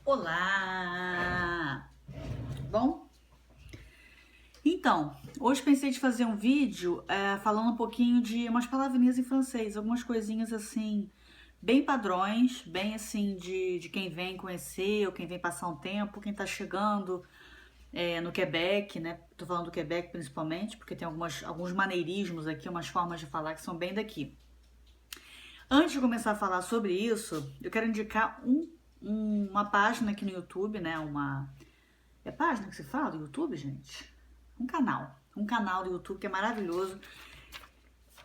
Olá! Bom, então, hoje pensei de fazer um vídeo falando um pouquinho de umas palavrinhas em francês, algumas coisinhas assim, bem padrões, bem assim de quem vem conhecer ou quem vem passar um tempo, quem tá chegando no Quebec, né? Tô falando do Quebec principalmente, porque tem alguns maneirismos aqui, umas formas de falar que são bem daqui. Antes de começar a falar sobre isso, eu quero indicar uma página aqui no YouTube, né? É página que se fala do YouTube, gente? Um canal. Um canal do YouTube que é maravilhoso.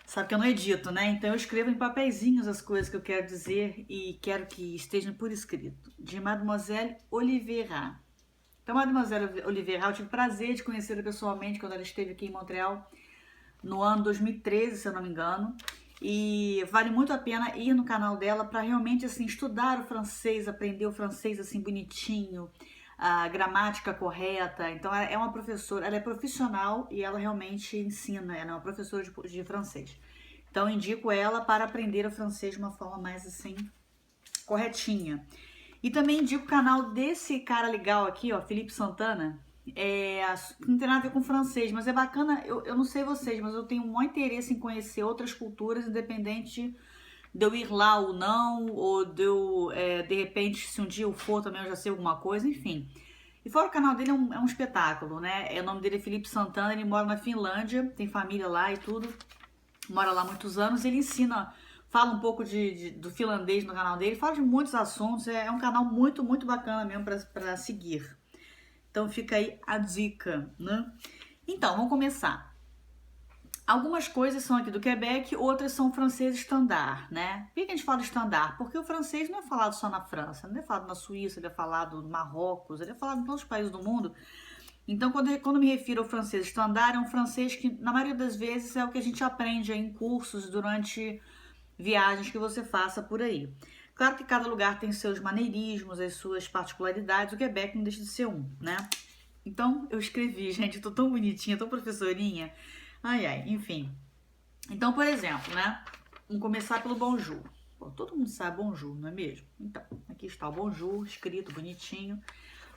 Sabe que eu não edito, né? Então eu escrevo em papeizinhos as coisas que eu quero dizer e quero que estejam por escrito. De Mademoiselle Oliveira. Então, Mademoiselle Oliveira, eu tive o prazer de conhecê-la pessoalmente quando ela esteve aqui em Montreal no ano 2013, se eu não me engano. E vale muito a pena ir no canal dela para realmente assim estudar o francês, aprender o francês assim bonitinho, a gramática correta. Então ela é uma professora, ela é profissional e ela realmente ensina, ela é uma professora de francês. Então indico ela para aprender o francês de uma forma mais assim corretinha. E também indico o canal desse cara legal aqui, ó, Felipe Santana. Não tem nada a ver com francês, mas é bacana. Eu não sei vocês, mas eu tenho um maior interesse em conhecer outras culturas, independente de eu ir lá ou não, ou de eu, de repente, se um dia eu for também eu já sei alguma coisa, enfim. E fora o canal dele é um espetáculo, né? O nome dele é Felipe Santana, ele mora na Finlândia, tem família lá e tudo, mora lá há muitos anos, ele ensina, fala um pouco do finlandês no canal dele, fala de muitos assuntos, é um canal muito, muito bacana mesmo para seguir. Então fica aí a dica, né? Então, vamos começar. Algumas coisas são aqui do Quebec, outras são francês standard, né? Por que a gente fala standard? Porque o francês não é falado só na França, não é falado na Suíça, ele é falado no Marrocos, ele é falado em todos os países do mundo. Então, quando me refiro ao francês standard, é um francês que, na maioria das vezes, é o que a gente aprende em cursos durante viagens que você faça por aí. Claro que cada lugar tem seus maneirismos, as suas particularidades, o Quebec não deixa de ser um, né? Então, eu escrevi, gente, eu tô tão bonitinha, tão professorinha. Ai, ai, enfim. Então, por exemplo, né? Vamos começar pelo bonjour. Bom, todo mundo sabe bonjour, não é mesmo? Então, aqui está o bonjour, escrito bonitinho.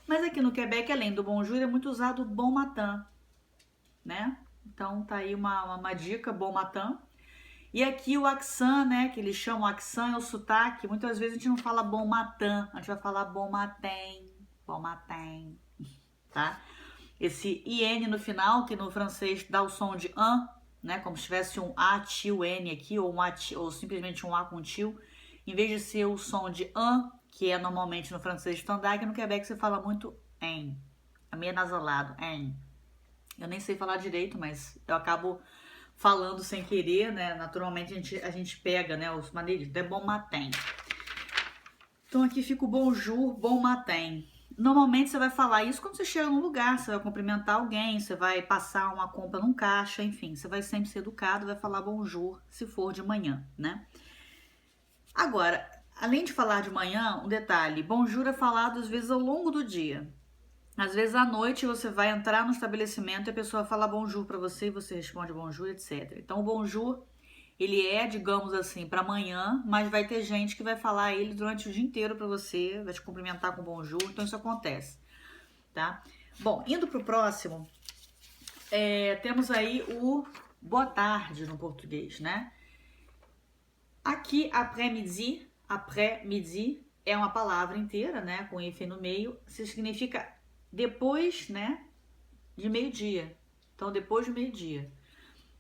Mas aqui no Quebec, além do bonjour, é muito usado o bon matin, né? Então, tá aí uma dica, bon matin. E aqui o accent, né, que eles chamam accent, é o sotaque. Muitas vezes a gente não fala bon matin, a gente vai falar bon matin, tá? Esse IN no final, que no francês dá o som de an, né, como se tivesse um A, tio, N aqui, ou, ou simplesmente um A com tio, em vez de ser o som de an, que é normalmente no francês standard, que no Quebec você fala muito en, é meio nasalado, en. Eu nem sei falar direito, mas eu acabo falando sem querer, né? Naturalmente a gente pega, né, os maneiros. De bon matin. Então aqui fica o bonjour, bon matin. Normalmente você vai falar isso quando você chega num lugar, você vai cumprimentar alguém, você vai passar uma compra num caixa, enfim, você vai sempre ser educado, vai falar bonjour se for de manhã, né? Agora, além de falar de manhã, um detalhe, bonjour é falado às vezes ao longo do dia. Às vezes à noite você vai entrar no estabelecimento e a pessoa fala bonjour para você e você responde bonjour, etc. Então o bonjour, ele é, digamos assim, para amanhã, mas vai ter gente que vai falar ele durante o dia inteiro para você, vai te cumprimentar com bonjour, então isso acontece, tá? Bom, indo pro próximo, temos aí o boa tarde no português, né? Aqui, après-midi é uma palavra inteira, né, com hífen no meio, isso significa depois, né, de meio-dia. Então, depois do meio-dia.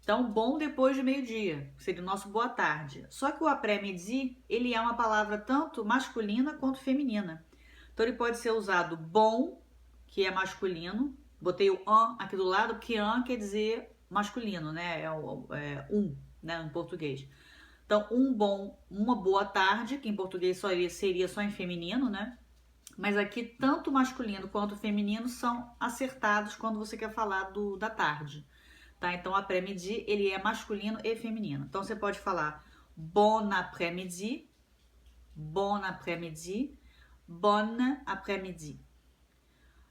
Então, bom depois de meio-dia, seria o nosso boa tarde. Só que o après-midi, ele é uma palavra tanto masculina quanto feminina. Então, ele pode ser usado bom, que é masculino. Botei o an aqui do lado, porque an quer dizer masculino, né? Né, em português. Então, uma boa tarde, que em português seria só em feminino, né? Mas aqui, tanto o masculino quanto o feminino são acertados quando você quer falar da tarde, tá? Então, après-midi, ele é masculino e feminino. Então, você pode falar bon après-midi, bon après-midi, bonne après-midi.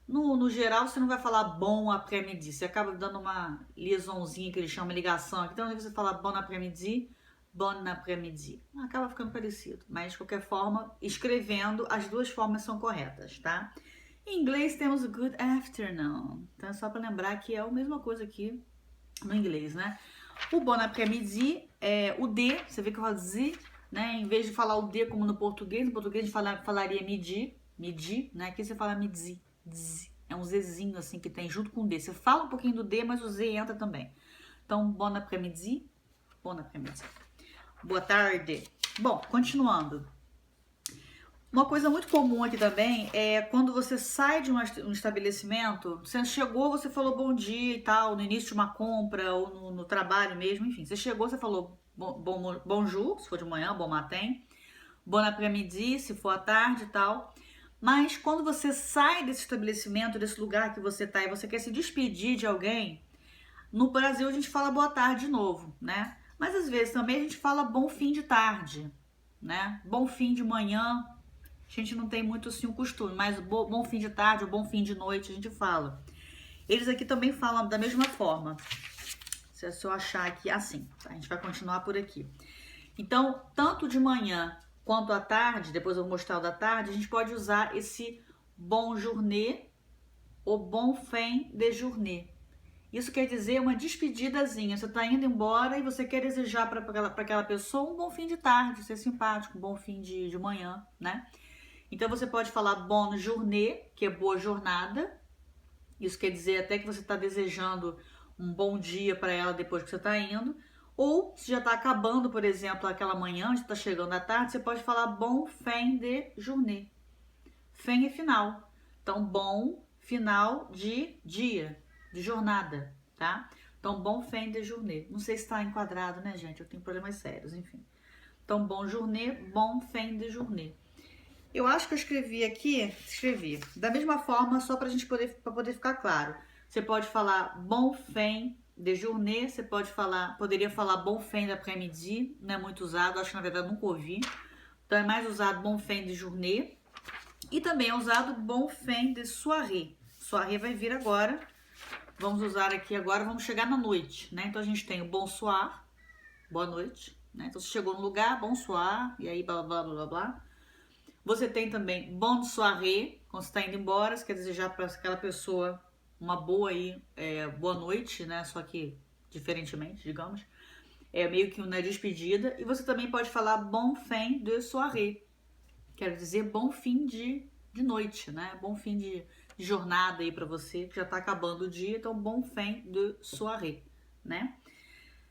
No geral, você não vai falar bom après-midi, você acaba dando uma liaisonzinha que eles chamam de ligação. Então, você fala bon après-midi, bon après-midi. Acaba ficando parecido, mas de qualquer forma, escrevendo, as duas formas são corretas, tá? Em inglês temos good afternoon, então é só para lembrar que é a mesma coisa aqui no inglês, né? O bon après-midi, o D, você vê que eu falo Z, né? Em vez de falar o D como no português a gente falaria midi, né? Aqui você fala midi, é um Zzinho assim que tem junto com o D. Você fala um pouquinho do D, mas o Z entra também. Então, bon après-midi, bon après-midi. Boa tarde. Bom, continuando. Uma coisa muito comum aqui também é quando você sai de um estabelecimento, você chegou, você falou bom dia e tal, no início de uma compra ou no trabalho mesmo, enfim. Você chegou, você falou bonjour, se for de manhã, bon matin, bon après-midi, se for à tarde e tal. Mas quando você sai desse estabelecimento, desse lugar que você tá e você quer se despedir de alguém, no Brasil a gente fala boa tarde de novo, né? Mas às vezes também a gente fala bom fim de tarde, né? Bom fim de manhã. A gente não tem muito assim o costume, mas bom fim de tarde ou bom fim de noite a gente fala. Eles aqui também falam da mesma forma. Se eu achar aqui assim, tá? A gente vai continuar por aqui. Então, tanto de manhã quanto à tarde, depois eu vou mostrar o da tarde, a gente pode usar esse bon journée ou bon fin de journée. Isso quer dizer uma despedidazinha. Você está indo embora e você quer desejar para aquela pessoa um bom fim de tarde, ser simpático, um bom fim de manhã, né? Então você pode falar bonne journée, que é boa jornada. Isso quer dizer até que você está desejando um bom dia para ela depois que você está indo. Ou se já está acabando, por exemplo, aquela manhã, já está chegando à tarde, você pode falar bon fin de journée. Fin é final. Então, bom final de dia, de jornada, tá? Então, bon fin de journée. Não sei se está enquadrado, né, gente? Eu tenho problemas sérios, enfim. Então, bon journée, bon fin de journée. Eu acho que eu escrevi da mesma forma, só para a gente poder ficar claro. Você pode falar bon fin de journée, você poderia falar bon fin d'après-midi, não é muito usado, acho que na verdade nunca ouvi. Então é mais usado bon fin de journée. E também é usado bon fin de soirée. Soirée vai vir agora. Vamos usar aqui agora, vamos chegar na noite, né? Então a gente tem o bonsoir, boa noite, né? Então você chegou no lugar, bonsoir, e aí blá blá blá blá blá. Você tem também bonne soirée, quando você está indo embora, você quer desejar para aquela pessoa uma boa aí, boa noite, né? Só que diferentemente, digamos. É meio que uma despedida. E você também pode falar bon fin de soirée, quer dizer bom fim de noite, né? Bom fim de jornada aí para você, que já tá acabando o dia, então bon fin de soirée, né?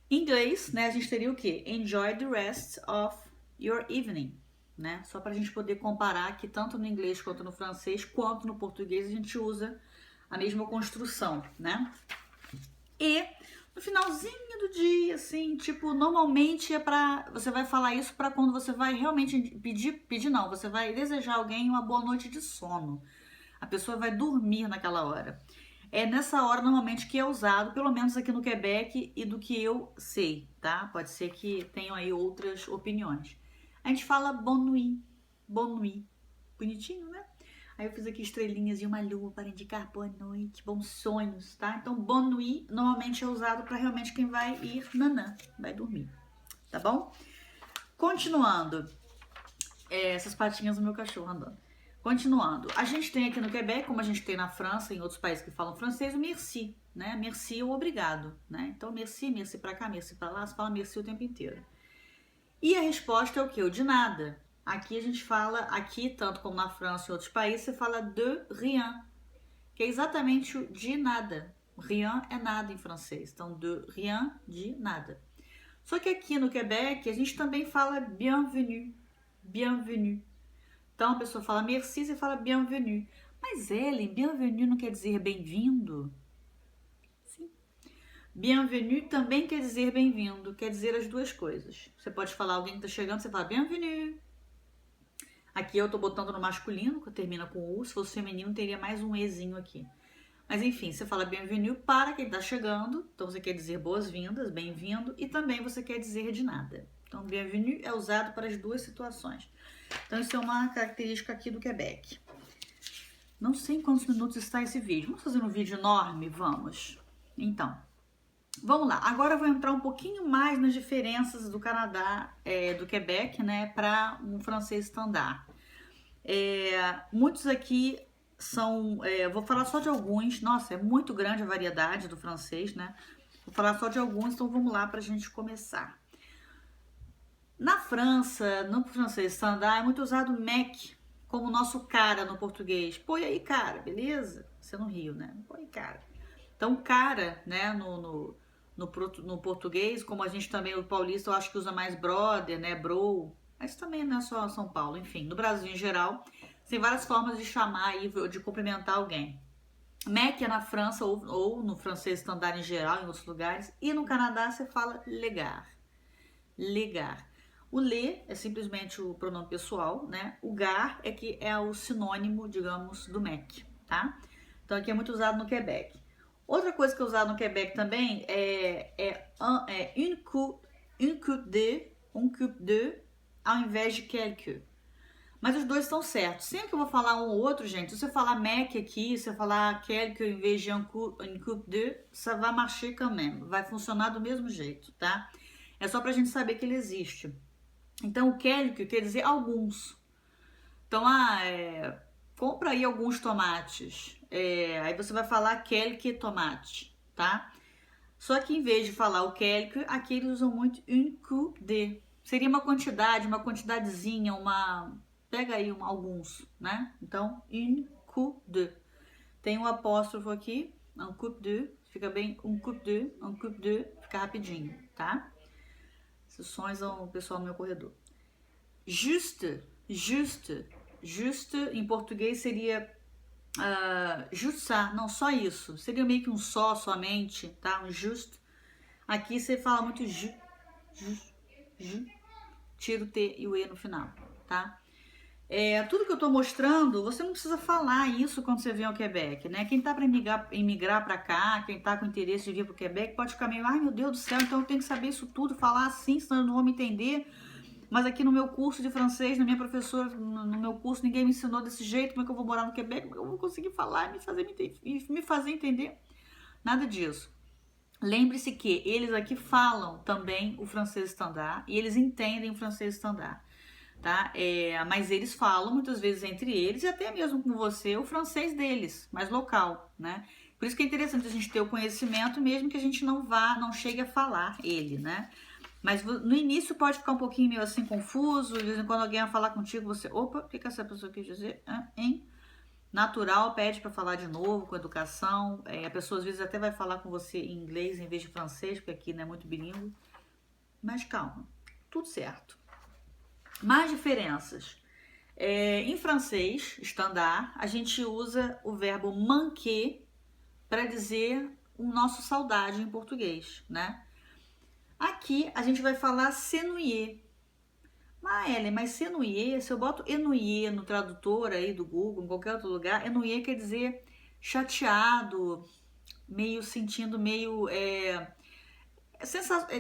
Em inglês, né, a gente teria o quê? Enjoy the rest of your evening, né? Só pra gente poder comparar que tanto no inglês quanto no francês, quanto no português, a gente usa a mesma construção, né? E no finalzinho do dia, assim, tipo, normalmente você vai falar isso para quando você vai realmente pedir não, você vai desejar a alguém uma boa noite de sono. A pessoa vai dormir naquela hora. É nessa hora, normalmente, que é usado, pelo menos aqui no Quebec e do que eu sei, tá? Pode ser que tenham aí outras opiniões. A gente fala bonne nuit, bonne nuit. Bonitinho, né? Aí eu fiz aqui estrelinhas e uma lua para indicar boa noite, bons sonhos, tá? Então, bonne nuit normalmente é usado para realmente quem vai ir nanã, vai dormir, tá bom? Continuando, essas patinhas do meu cachorro andando. Continuando, a gente tem aqui no Quebec, como a gente tem na França, em outros países que falam francês, o merci, né? Merci é o obrigado, né? Então, merci pra cá, merci pra lá, você fala merci o tempo inteiro. E a resposta é o quê? O de nada. Aqui a gente fala, aqui, tanto como na França e outros países, você fala de rien, que é exatamente o de nada. Rien é nada em francês, então de rien, de nada. Só que aqui no Quebec, a gente também fala bienvenue, bienvenue. Então a pessoa fala merci, você fala bienvenue. Mas Ellen, bienvenue não quer dizer bem-vindo? Sim. Bienvenue também quer dizer bem-vindo, quer dizer as duas coisas. Você pode falar alguém que está chegando, você fala bienvenue. Aqui eu tô botando no masculino, que termina com U. Se fosse feminino, teria mais um Ezinho aqui. Mas enfim, você fala bienvenue para quem tá chegando. Então você quer dizer boas-vindas, bem-vindo. E também você quer dizer de nada. Então bienvenue é usado para as duas situações. Então isso é uma característica aqui do Quebec. Não sei em quantos minutos está esse vídeo. Vamos fazer um vídeo enorme? Vamos. Então, Vamos lá, agora eu vou entrar um pouquinho mais nas diferenças do Canadá, do Quebec, né, para um francês standard. Muitos aqui são, vou falar só de alguns, nossa, é muito grande a variedade do francês, né? Vou falar só de alguns, então vamos lá para a gente começar. Na França, no francês standard, é muito usado mec, como o nosso cara no português. Põe aí, cara, beleza? Você no Rio, né? Põe cara. Então, cara, né, no português, como a gente também, o paulista, eu acho que usa mais brother, né, bro, mas também não é só São Paulo, enfim, no Brasil em geral, tem várias formas de chamar aí, de cumprimentar alguém. Mec é na França ou no francês standard em geral, em outros lugares, e no Canadá você fala legar, legar. O le é simplesmente o pronome pessoal, né? O gar é que é o sinônimo, digamos, do mec, tá? Então aqui é muito usado no Quebec. Outra coisa que é usada no Quebec também é une coupe de, ao invés de quelques. Mas os dois estão certos. Sempre que eu vou falar um ou outro, gente, se você falar mec aqui, se você falar quelques em vez de une coupe de, ça va marcher quand même. Vai funcionar do mesmo jeito, tá? É só pra gente saber que ele existe. Então, o quelques quer dizer alguns. Então, compra aí alguns tomates. Aí você vai falar quelques tomate, tá? Só que em vez de falar o quelques, aqui eles usam muito une coupe de. Seria uma quantidade, uma quantidadezinha, pega aí alguns, né? Então, une coupe de. Tem um apóstrofo aqui, un coupe de, fica bem un coupe de, fica rapidinho, tá? Esses sons são o pessoal no meu corredor. Juste, em português seria juste ça, não só isso, seria meio que um só, somente, tá? Um juste. Aqui você fala muito ju, tira o T e o E no final, tá? Tudo que eu tô mostrando, você não precisa falar isso quando você vem ao Quebec, né? Quem tá para emigrar para cá, quem tá com interesse de vir pro Quebec, pode ficar meio, ai meu Deus do céu, então eu tenho que saber isso tudo, falar assim, senão eu não vou me entender. Mas aqui no meu curso de francês, na minha professora, no meu curso, ninguém me ensinou desse jeito. Como é que eu vou morar no Quebec? Como é que eu vou conseguir falar e me fazer entender? Nada disso. Lembre-se que eles aqui falam também o francês standard e eles entendem o francês standard, tá? Mas eles falam muitas vezes entre eles e até mesmo com você o francês deles, mais local, né? Por isso que é interessante a gente ter o conhecimento, mesmo que a gente não chegue a falar ele, né? Mas no início pode ficar um pouquinho meio assim confuso, de vez em quando alguém vai falar contigo, você, opa, o que essa pessoa quis dizer? Hein? Natural, pede para falar de novo, com educação. A pessoa às vezes até vai falar com você em inglês em vez de francês, porque aqui não é muito bilíngue. Mas calma, tudo certo. Mais diferenças. Em francês, standard, a gente usa o verbo manquer para dizer o nosso saudade em português, né? Aqui a gente vai falar s'ennuyer. Mas s'ennuyer, se eu boto ennuyer no tradutor aí do Google, em qualquer outro lugar, ennuyer quer dizer chateado, meio sentindo meio...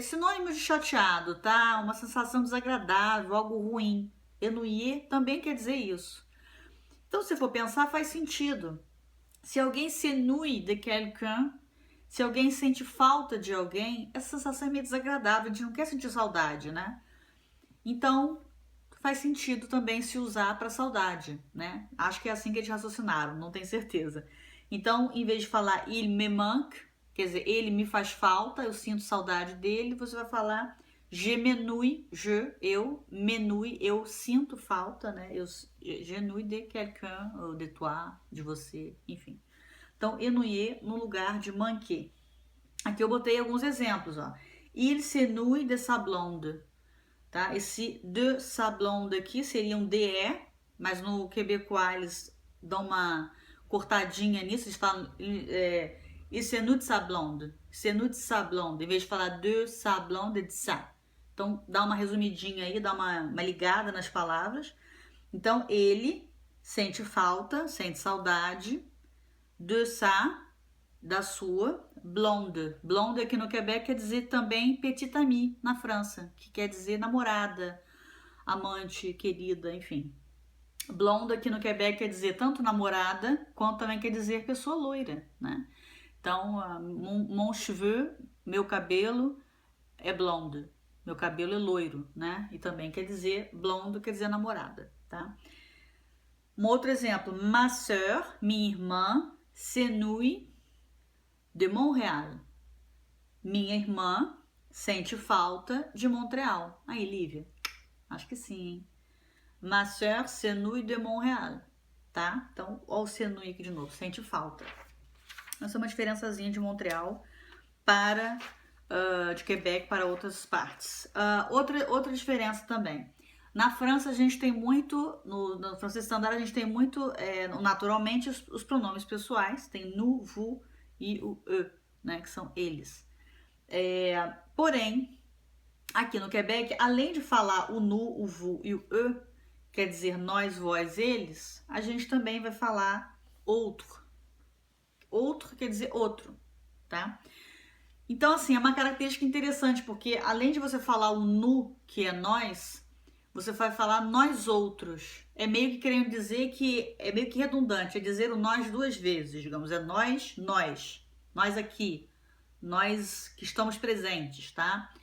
sinônimo de chateado, tá? Uma sensação desagradável, algo ruim. Ennuyer também quer dizer isso. Então, se for pensar, faz sentido. Se alguém s'ennuie de quelqu'un, se alguém sente falta de alguém, essa sensação é meio desagradável, a gente não quer sentir saudade, né? Então, faz sentido também se usar para saudade, né? Acho que é assim que eles raciocinaram, não tenho certeza. Então, em vez de falar il me manque, quer dizer, ele me faz falta, eu sinto saudade dele, você vai falar je m'ennuie, eu sinto falta, né? Je m'ennuie de quelqu'un, ou de toi, de você, enfim. Então, ennuyer no lugar de manquer. Aqui eu botei alguns exemplos, ó. Il s'ennuie de sa blonde, tá? Esse de sa blonde aqui seria um de, mas no quebecois eles dão uma cortadinha nisso, eles falam il s'ennuie de sa blonde, s'ennuie de sa blonde, em vez de falar de sa blonde, é de sa. Então, dá uma resumidinha aí, dá uma ligada nas palavras. Então, ele sente falta, sente saudade de sa, da sua, blonde. Blonde aqui no Quebec quer dizer também petite amie na França, que quer dizer namorada, amante, querida, enfim. Blonde aqui no Quebec quer dizer tanto namorada, quanto também quer dizer pessoa loira, né? Então, mon cheveu, meu cabelo é blonde. Meu cabelo é loiro, né? E também quer dizer blonde, quer dizer namorada, tá? Um outro exemplo, ma sœur, minha irmã, s'ennuie de Montréal. Minha irmã sente falta de Montreal. Aí, Lívia, acho que sim, hein? Ma sœur s'ennuie de Montréal, tá? Então, olha o s'ennuie aqui de novo, sente falta. Essa é uma diferençazinha de Montreal para de Quebec para outras partes. Outra diferença também. Na França a gente tem muito, no francês standard a gente tem muito, naturalmente, os pronomes pessoais, tem nous, vous e o eux, né, que são eles. Porém, aqui no Quebec, além de falar o nous, o vous e o eux, quer dizer nós, vós, eles, a gente também vai falar outro. Outro quer dizer outro, tá? Então, assim, é uma característica interessante, porque além de você falar o nu, que é nós, você vai falar nós outros. É meio que querendo dizer que é meio que redundante, é dizer o nós duas vezes, digamos, é nós, nós aqui, nós que estamos presentes, tá?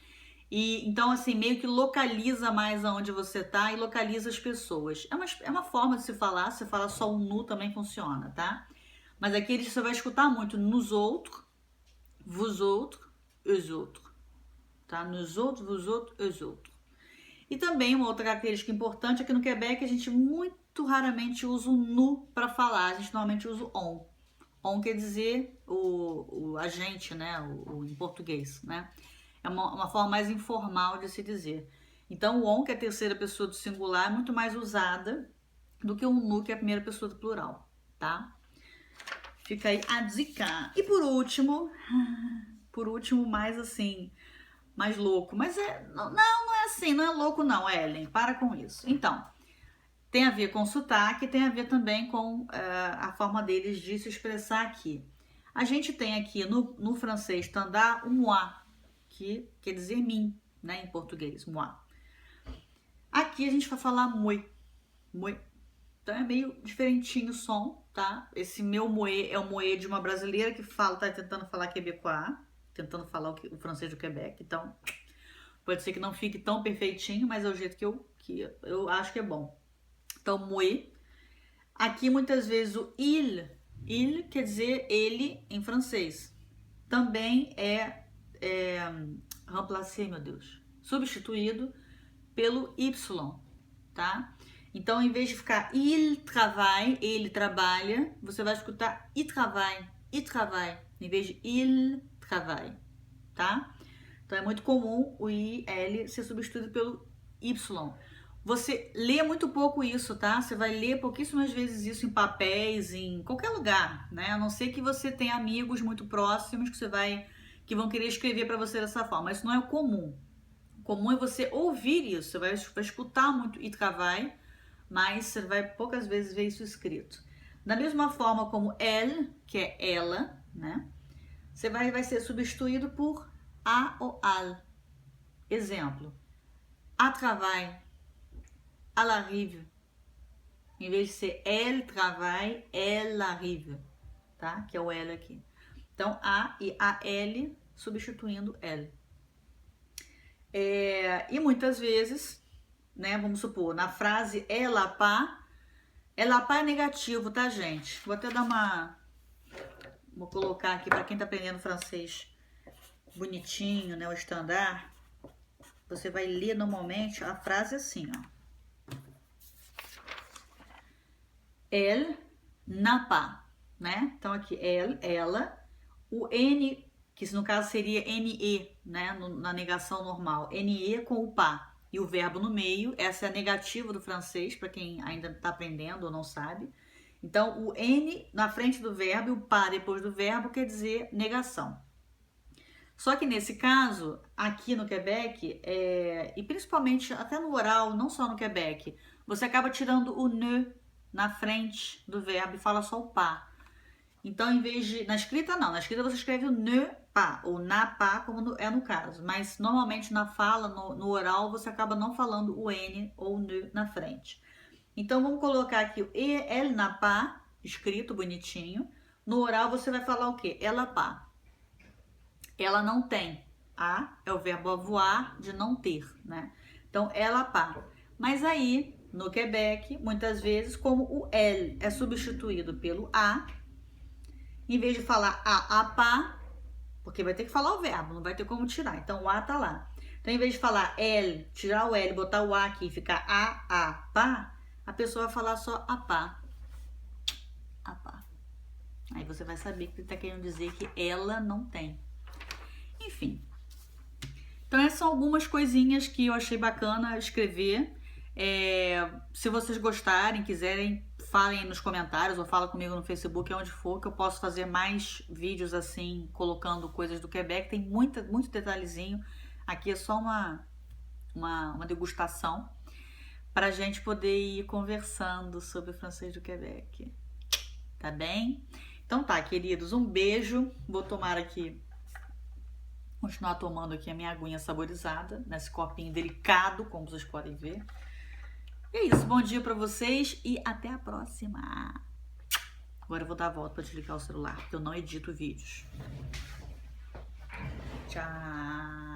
E então, assim, meio que localiza mais aonde você tá e localiza as pessoas. É uma forma de se falar, se falar só o nu também funciona, tá? Mas aqui você vai escutar muito nos outros, vous autres, eux autres, tá? Nos outros, vous autres, eux autres. E também uma outra característica importante é que no Quebec a gente muito raramente usa o nu para falar, a gente normalmente usa o on. On quer dizer o agente, né? Em português, né? É uma forma mais informal de se dizer. Então o on, que é a terceira pessoa do singular, é muito mais usada do que o nu, que é a primeira pessoa do plural, tá? Fica aí a dica. E por último, mais assim, mais louco. Mas não é assim, não é louco não, Ellen. Para com isso. Então, tem a ver com sotaque, tem a ver também com a forma deles de se expressar aqui. A gente tem aqui no francês standard o moi, que quer dizer mim, né, em português, moi. Aqui a gente vai falar moi. Então é meio diferentinho o som, tá? Esse meu moe é o moe de uma brasileira que tá tentando falar quebecois, tentando falar o francês do Quebec. Então, pode ser que não fique tão perfeitinho, mas é o jeito que eu acho que é bom. Então, moe. Aqui, muitas vezes, o il quer dizer ele em francês. Também é remplacé, meu Deus, substituído pelo y, tá? Então, em vez de ficar il travaille, ele trabalha, você vai escutar il travaille, em vez de il travaille, tá? Então, é muito comum o il ser substituído pelo y. Você lê muito pouco isso, tá? Você vai ler pouquíssimas vezes isso em papéis, em qualquer lugar, né? A não ser que você tenha amigos muito próximos que vão querer escrever para você dessa forma. Isso não é o comum. O comum é você ouvir isso. Você vai escutar muito il travaille, mas você vai poucas vezes ver isso escrito. Da mesma forma como elle, que é ela, né? Você vai ser substituído por a ou al. Exemplo, a travail, à l'arrive. Em vez de ser elle travaille, elle arrive, tá? Que é o L aqui. Então, a e a L substituindo L. E muitas vezes, né, vamos supor, na frase ela pá é negativo, tá, gente? Vou até vou colocar aqui para quem tá aprendendo francês bonitinho, né, o standard. Você vai ler normalmente a frase assim, ó. Elle n'a pas, né? Então aqui elle, ela, o N, que no caso seria NE, né? Na negação normal, NE com o pas e o verbo no meio. Essa é a negativa do francês, para quem ainda está aprendendo ou não sabe. Então o N na frente do verbo e o pas depois do verbo quer dizer negação. Só que nesse caso, aqui no Quebec, e principalmente até no oral, não só no Quebec, você acaba tirando o ne na frente do verbo e fala só o pas. Então, em vez de... Na escrita, não. Na escrita, você escreve o ne pas, ou na pas, como é no caso. Mas, normalmente, na fala, no oral, você acaba não falando o N ou o ne na frente. Então, vamos colocar aqui o elle n'a pas, escrito bonitinho. No oral, você vai falar o quê? Ela pas. ela não tem. A é o verbo avoir, de não ter, né? Então, ela pas. Mas aí, no Quebec, muitas vezes, como o elle é substituído pelo a, em vez de falar a pas, porque vai ter que falar o verbo, não vai ter como tirar. Então, o a tá lá. Então, em vez de falar elle, tirar o l, botar o a aqui e ficar a pas, a pessoa vai falar só a pas. A pas. Aí você vai saber que ele tá querendo dizer que ela não tem. Enfim. Então, essas são algumas coisinhas que eu achei bacana escrever. Se vocês gostarem, quiserem, falem nos comentários ou fala comigo no Facebook, onde for, que eu posso fazer mais vídeos assim, colocando coisas do Quebec. Tem muito detalhezinho. Aqui é só uma degustação para a gente poder ir conversando sobre o francês do Quebec. Tá bem? Então tá, queridos, um beijo. Vou tomar aqui, continuar tomando aqui a minha aguinha saborizada, nesse copinho delicado, como vocês podem ver. E é isso, bom dia pra vocês e até a próxima. Agora eu vou dar a volta pra desligar o celular, porque eu não edito vídeos. Tchau.